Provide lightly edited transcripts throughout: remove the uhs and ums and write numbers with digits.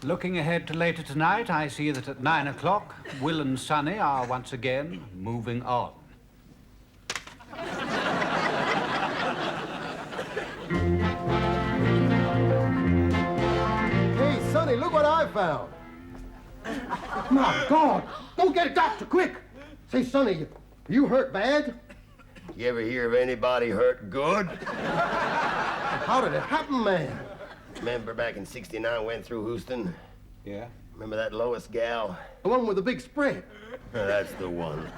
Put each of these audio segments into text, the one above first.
Looking ahead to later tonight, I see that at 9 o'clock, Will and Sonny are once again moving on. Hey, Sonny, look what I found. My God! Go get a doctor, quick! Say, Sonny, you hurt bad? You ever hear of anybody hurt good? How did it happen, man? Remember back in '69 went through Houston? Yeah? Remember that Lois gal? The one with the big spread. That's the one.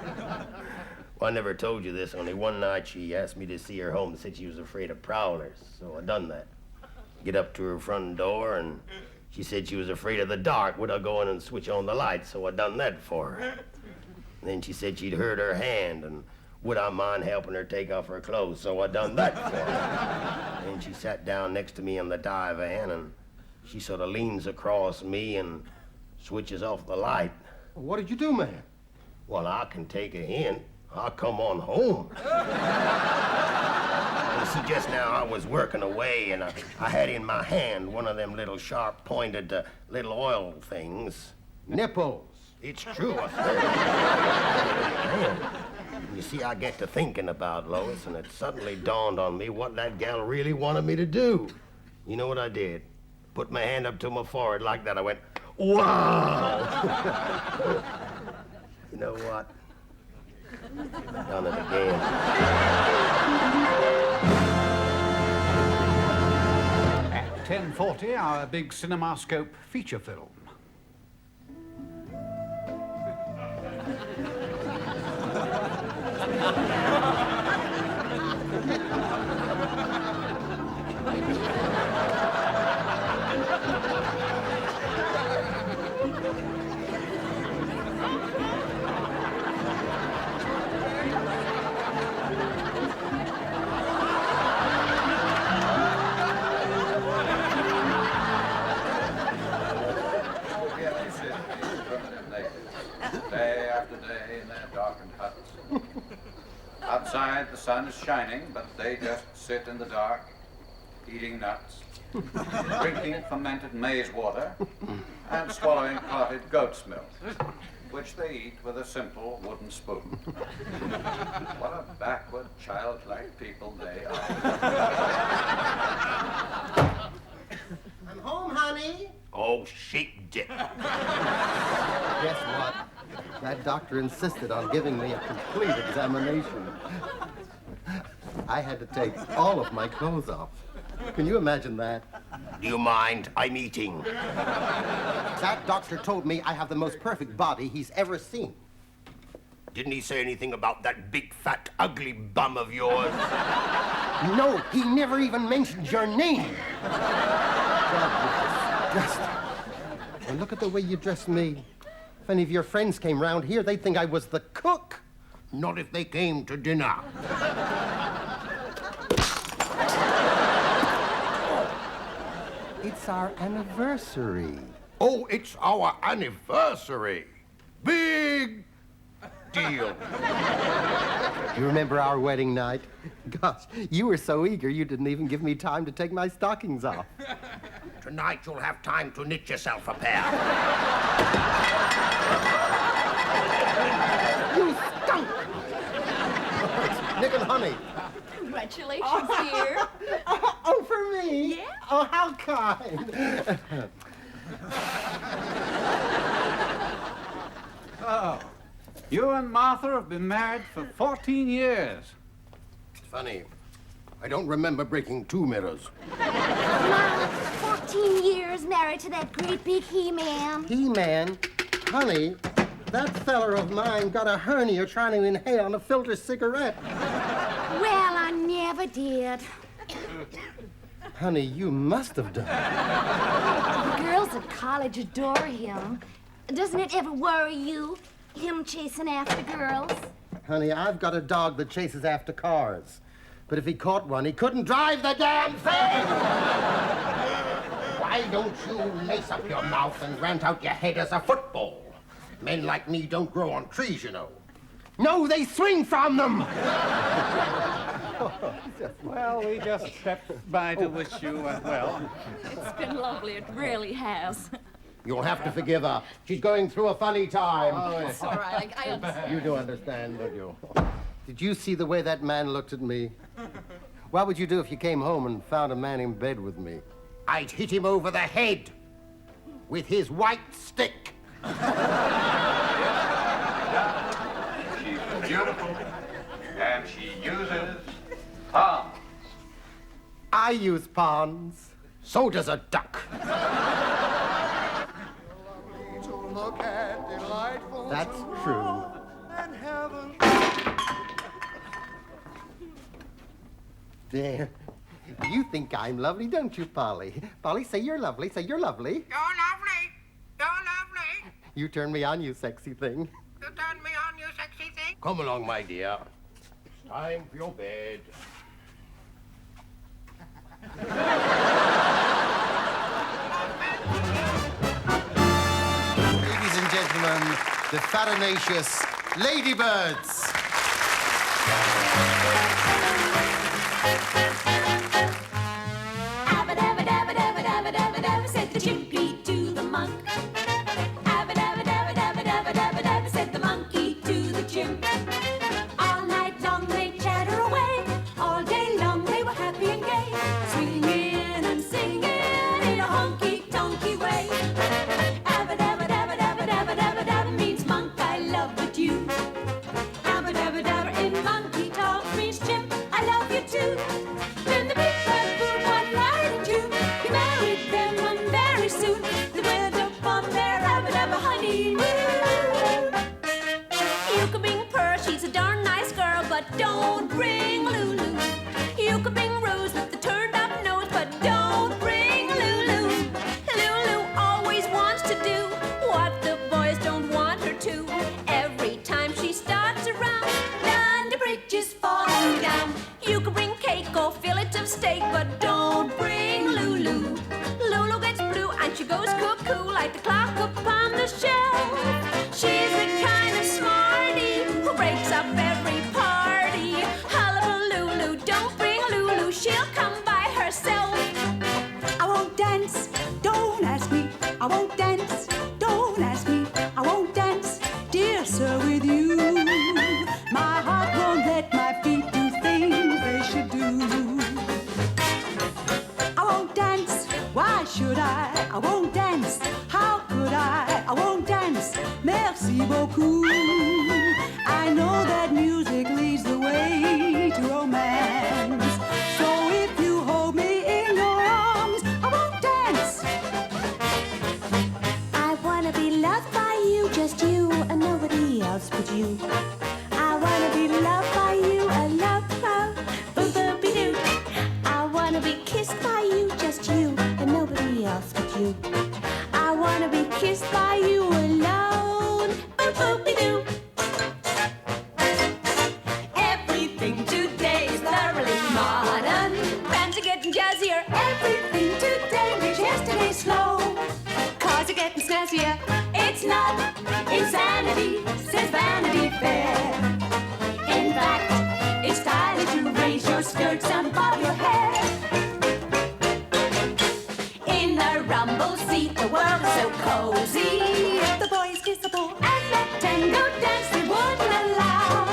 Well, I never told you this. Only one night she asked me to see her home and said she was afraid of prowlers. So I done that. Get up to her front door and she said she was afraid of the dark. Would I go in and switch on the lights? So I done that for her. And then she said she'd hurt her hand and would I mind helping her take off her clothes? So I done that for her. And she sat down next to me in the divan and she sort of leans across me and switches off the light. What did you do, man? Well, I can take a hint. I'll come on home. You see, just now I was working away and I had in my hand one of them little sharp-pointed little oil things. Nipples. It's true, I said. You see, I get to thinking about Lois, and it suddenly dawned on me what that gal really wanted me to do. You know what I did? Put my hand up to my forehead like that. I went, wow! You know what? Done it again. At 10:40, our big CinemaScope feature film. Day after day in their darkened huts. Outside the sun is shining, but they just sit in the dark, eating nuts, drinking fermented maize water, and swallowing clotted goat's milk, which they eat with a simple wooden spoon. What a backward, childlike people they are. I'm home, honey. Oh, sheep dip. Guess what? That doctor insisted on giving me a complete examination. I had to take all of my clothes off. Can you imagine that? Do you mind? I'm eating. That doctor told me I have the most perfect body he's ever seen. Didn't he say anything about that big, fat, ugly bum of yours? No, he never even mentioned your name. God, you're disgusting. And look at the way you dressed me. If any of your friends came round here, they'd think I was the cook. Not if they came to dinner. It's our anniversary. Oh, it's our anniversary. Big deal. You remember our wedding night? Gosh, you were so eager you didn't even give me time to take my stockings off. Tonight you'll have time to knit yourself a pair. You skunk! Nick and Honey. Congratulations, dear. Oh, for me? Yeah. Oh, how kind. Oh, you and Martha have been married for 14 years. Funny, I don't remember breaking 2 mirrors. Mom, 14 years married to that great big He-Man. He-Man, honey, that feller of mine got a hernia trying to inhale a filter cigarette. Well, I never did. Honey, you must have done. The girls at college adore him. Doesn't it ever worry you, him chasing after girls? Honey, I've got a dog that chases after cars. But if he caught one, he couldn't drive the damn thing! Why don't you lace up your mouth and rant out your head as a football? Men like me don't grow on trees, you know. No, they swing from them! Well, we just stepped by to wish you well. It's been lovely, it really has. You'll have to forgive her. She's going through a funny time. It's all right, I understand. You do understand, don't you? Did you see the way that man looked at me? What would you do if you came home and found a man in bed with me? I'd hit him over the head with his white stick. She's beautiful, and she uses palms. I use pawns. So does a duck. That's true. There. You think I'm lovely, don't you, Polly? Polly, say you're lovely. Say you're lovely. You're lovely. You're lovely. You turn me on, you sexy thing. You turn me on, you sexy thing. Come along, my dear. Time for your bed. Ladies and gentlemen, the farinaceous ladybirds. Abba dabba dabba dabba dabba dabba dabba, said the chimpy to the monk. Abba dabba dabba dabba dabba dabba dabba, said the monkey to the chimp. All night long they chatter away, all day long they were happy and gay, swinging and singing in a honky-tonky way. Abba dabba dabba dabba dabba dabba dabba means monk, I love but you. Abba dabba dabba in monkey talk means chimp, I love you too. Then the big bird flew one night in June. He married them and very soon they went up on their abba dabba honeymoon. You can bring Pearl, she's a darn nice girl, but don't bring Lulu. You can bring Rose with the turned up nose, but don't bring Lulu. Lulu always wants to do what the boys don't want her to. Every time she starts around, London Bridge is falling down. You can bring cake or fillet of steak, but don't bring Lulu. Lulu gets blue and she goes cuckoo like the clock upon the shelf. She's the kind of smarty who breaks up every party. Hullabaloo, don't bring Lulu, she'll come by herself. I won't dance, don't ask me. I won't dance, don't ask me. I won't dance, dear sir, with you. My heart won't let my feet do things they should do. I won't dance, why should I? I won't dance, how could I? I won't dance, merci beaucoup. I know that music leads the way to romance. So if you hold me in your arms, I won't dance. I wanna be loved by you, just you, and nobody else but you. I wanna be loved by you, I love, boom, boom, be doo. I wanna be kissed by you, just you, and nobody else but you. I wanna be kissed by you alone, boom, boom, be doo. Everything today is thoroughly modern. Bands are getting jazzier. Everything today makes yesterday slow. Cars are getting snazzier. It's not insanity, says Vanity Fair. In fact, it's time to raise your skirts and bob your hair. In the rumble seat, the world is so cozy. The boys kissable and let tango dance they wouldn't allow.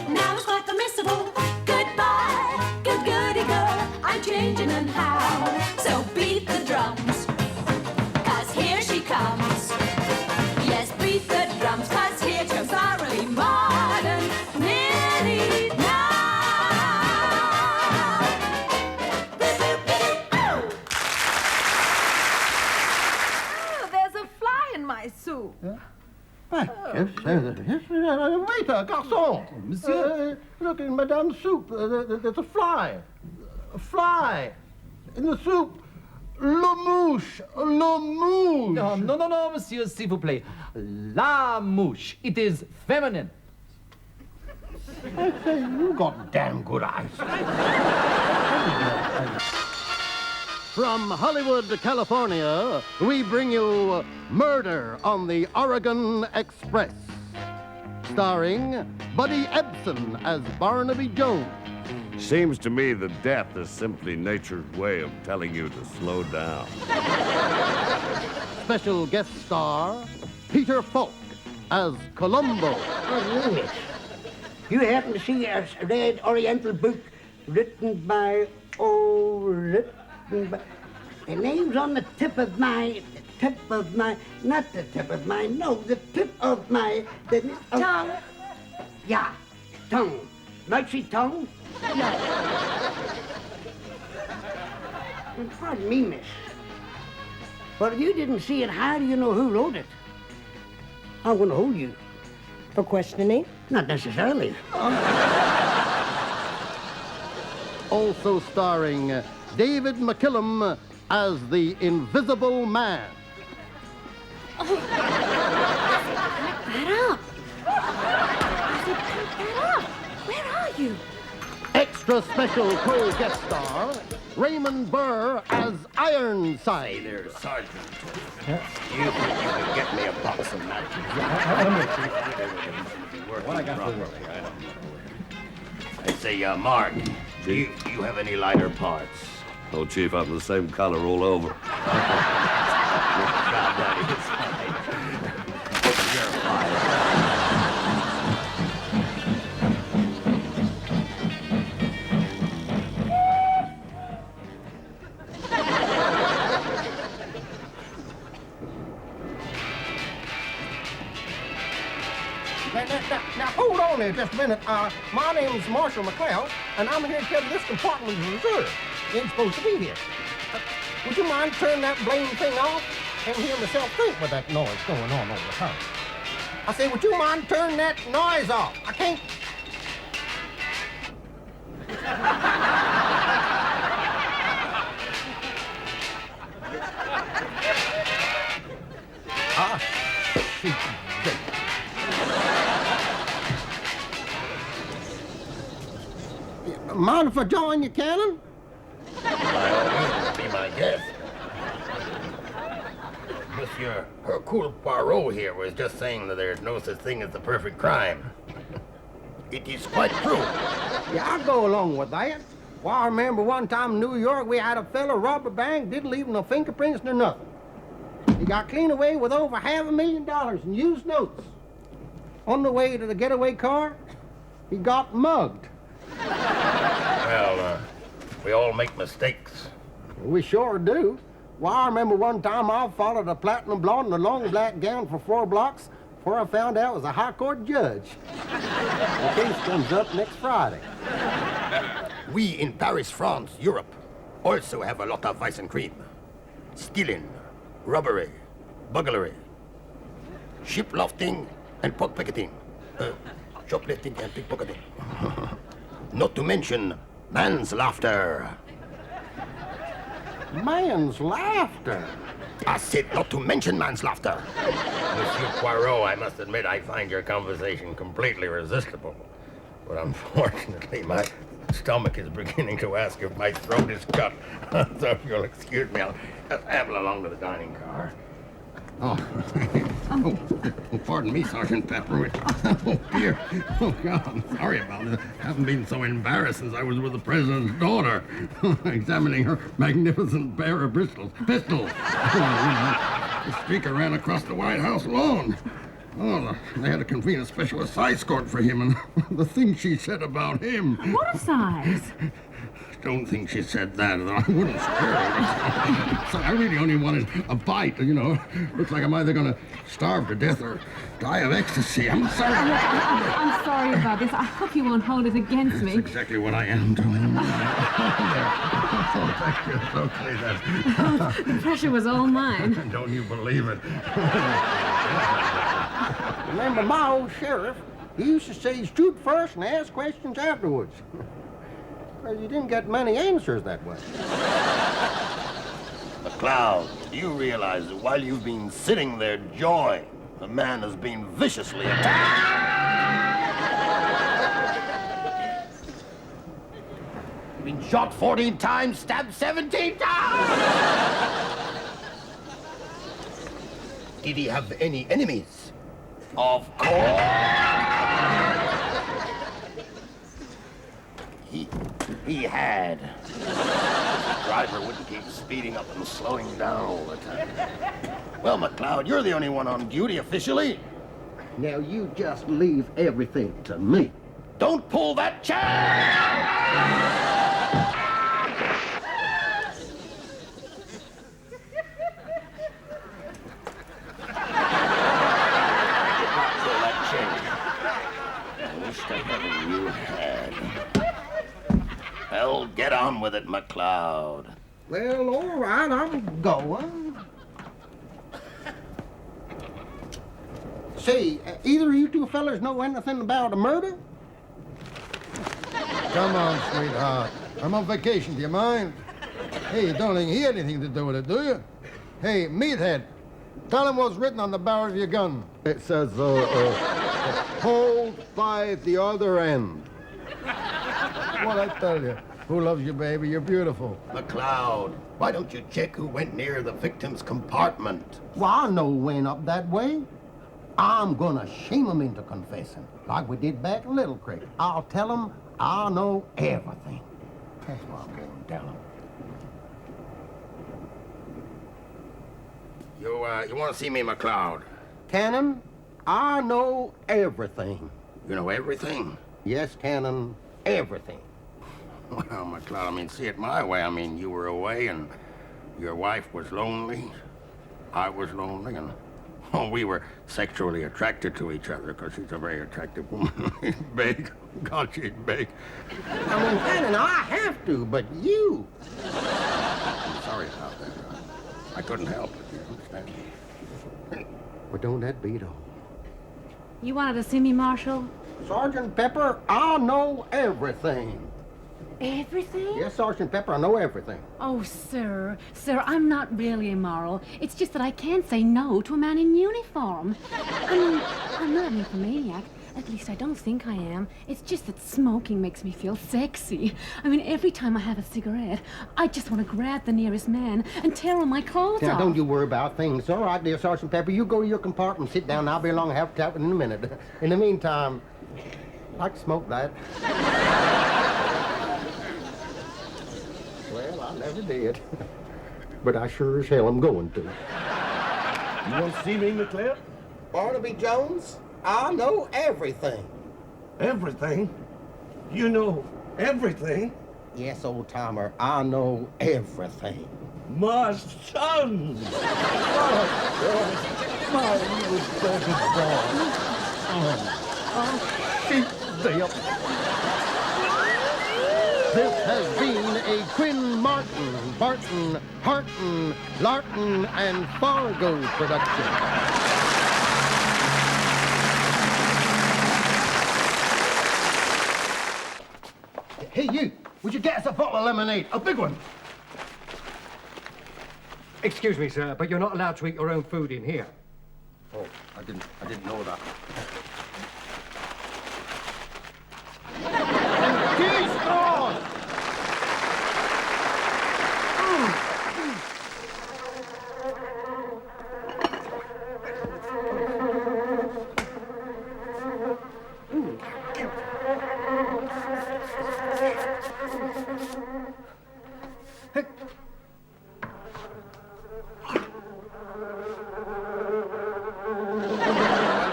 Now it's quite permissible. Goodbye, good goody girl. I'm changing and how. So beat the drums, 'cause here she comes. Yes, beat the drums, 'cause here comes thoroughly modern Minnie now. Oh, there's a fly in my soup. Waiter, garçon! Monsieur? Look, in Madame's soup, there's a fly. A fly. In the soup. Le mouche. Le mouche. No, monsieur, s'il vous plaît. La mouche. It is feminine. I say, you got damn good eyes. From Hollywood, California, we bring you Murder on the Oregon Express, starring Buddy Ebsen as Barnaby Jones. Seems to me that death is simply nature's way of telling you to slow down. Special guest star Peter Falk as Columbo. Oh, Lewis, you happen to see a red Oriental book written by, the name's on the tip of my, not the tip of my, no, the tip of my, Tongue. Yeah, tongue. Might see tongue? Pardon me, miss. But if you didn't see it, how do you know who wrote it? I'm going to hold you. For questioning? Not necessarily. Also starring David McKillum as the Invisible Man. That up. I said, pick that up. Where are you? Extra special co-guest star Raymond Burr as Ironside. Hey there, Sergeant. You think you can get me a box of matches? What I got for you? I say, Mark, do you have any lighter parts? Oh, Chief, I'm the same color all over. God, that is fine. You're fired. Now, hold on there just a minute. My name's Marshall McLeod, and I'm here to tell you this compartment is reserved. You ain't supposed to be here. Would you mind turning that blame thing off and hear myself think with that noise going on over the house? I say, would you mind turning that noise off? I can't... Mind if I join you, Cannon? By all means, be my guest. Monsieur Hercule Poirot here was just saying that there's no such thing as the perfect crime. It is quite true. Yeah, I'll go along with that. Well, I remember one time in New York, we had a fella rob a bank, didn't leave no fingerprints nor nothing. He got clean away with over $500,000 in used notes. On the way to the getaway car, he got mugged. Well, we all make mistakes. We sure do. Well, I remember one time I followed a platinum blonde in a long black gown for 4 blocks before I found out it was a high court judge. The case comes up next Friday. We in Paris, France, Europe, also have a lot of vice and cream. Stealing, robbery, burglary, shiplofting, and pickpocketing. Shoplifting and pickpocketing. Not to mention manslaughter. Manslaughter? I said not to mention manslaughter. Monsieur Poirot, I must admit I find your conversation completely resistible. But unfortunately, my stomach is beginning to ask if my throat is cut. So if you'll excuse me, I'll just amble along to the dining car. Oh, pardon me, Sergeant Pepper. Oh, dear. Oh, God, I'm sorry about it. I haven't been so embarrassed since I was with the president's daughter, examining her magnificent pair of pistols. The speaker ran across the White House lawn. Oh, they had to convene a special assize court for him, and the things she said about him. What assize? Don't think she said that, though I wouldn't scare her. So I really only wanted a bite, you know. Looks like I'm either going to starve to death or die of ecstasy. I'm sorry. I'm sorry about this. I hope you won't hold it against me. That's exactly what I am doing. Oh, thank you. Okay, then. The pressure was all mine. Don't you believe it? Remember my old sheriff? He used to say, shoot first and ask questions afterwards. Well, you didn't get many answers that way. McLeod, do you realize that while you've been sitting there jawing, the man has been viciously attacked? Been shot 14 times, stabbed 17 times! Did he have any enemies? Of course! He had. The driver wouldn't keep speeding up and slowing down all the time. Well, McLeod, you're the only one on duty officially. Now you just leave everything to me. Don't pull that chair! Well, get on with it, McLeod. Well, all right, I'm going. Say, either of you two fellas know anything about a murder? Come on, sweetheart. I'm on vacation, do you mind? Hey, you don't think he had anything to do with it, do you? Hey, meathead, tell him what's written on the barrel of your gun. It says, hold by the other end. What I tell you? Who loves you, baby? You're beautiful. McLeod, why don't you check who went near the victim's compartment? Well, I know who went up that way. I'm gonna shame him into confessing, like we did back in Little Creek. I'll tell him I know everything. That's what I'm going to tell him. You want to see me, McLeod? Cannon, I know everything. You know everything? Yes, Cannon, everything. Well, McLeod, I mean, see it my way. I mean, you were away and your wife was lonely. I was lonely, and we were sexually attracted to each other because she's a very attractive woman. She's big. God, she's big. I mean, Cannon, I have to, but you. I'm sorry about that. I couldn't help it, you understand? But don't that beat all? You wanted to see me, Marshal? Sergeant Pepper, I know everything. Everything? Yes, Sergeant Pepper, I know everything. Oh, sir. Sir, I'm not really immoral. It's just that I can't say no to a man in uniform. I mean, I'm not an nymphomaniac. At least I don't think I am. It's just that smoking makes me feel sexy. I mean, every time I have a cigarette, I just want to grab the nearest man and tear all my clothes Now, off. don't you worry about things. All right, dear Sergeant Pepper, you go to your compartment, sit down, I'll be along and have a chat with you in a minute. In the meantime, I can smoke that. Well, I never did. But I sure as hell am going to. You want to see me, McLeod? Barnaby Jones, I know everything. Everything? You know everything? Yes, old timer, I know everything. My son! My little baby boy. Sheep dip. This has been a Quinn Martin, Barton, Harton, Larton, and Fargo production. Hey, you! Would you get us a bottle of lemonade? A big one! Excuse me, sir, but you're not allowed to eat your own food in here. Oh, I didn't know that. He's gone!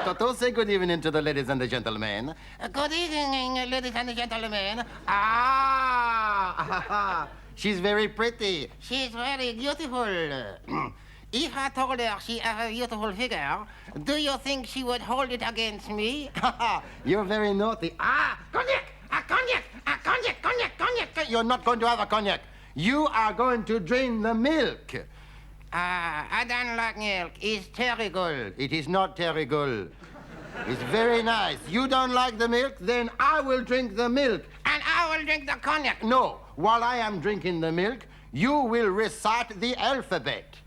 Toto, say good evening to the ladies and the gentlemen. Good evening, ladies and gentlemen. Ah! She's very pretty. She's very beautiful. If I told her she has a beautiful figure, do you think she would hold it against me? You're very naughty. Ah! Cognac! A cognac! A cognac! Cognac! Cognac! You're not going to have a cognac. You are going to drain the milk. I don't like milk. It's terrible. It is not terrible. It's very nice. You don't like the milk? Then I will drink the milk. And I will drink the cognac. No. While I am drinking the milk, you will recite the alphabet.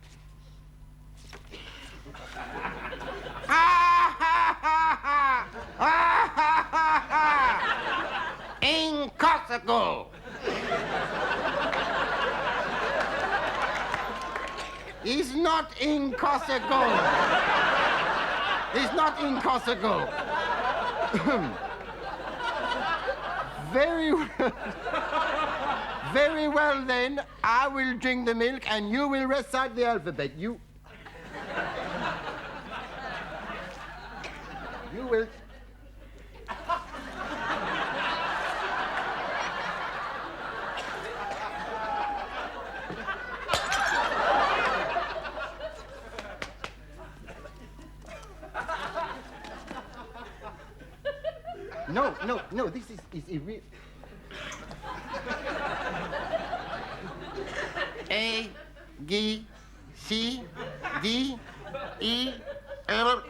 Incorsical. He's not incorsical. He's not incorsical. Very well. Very well, then. I will drink the milk, and you will recite the alphabet. You will... No, this is irreal. A, G, C, D, E, L.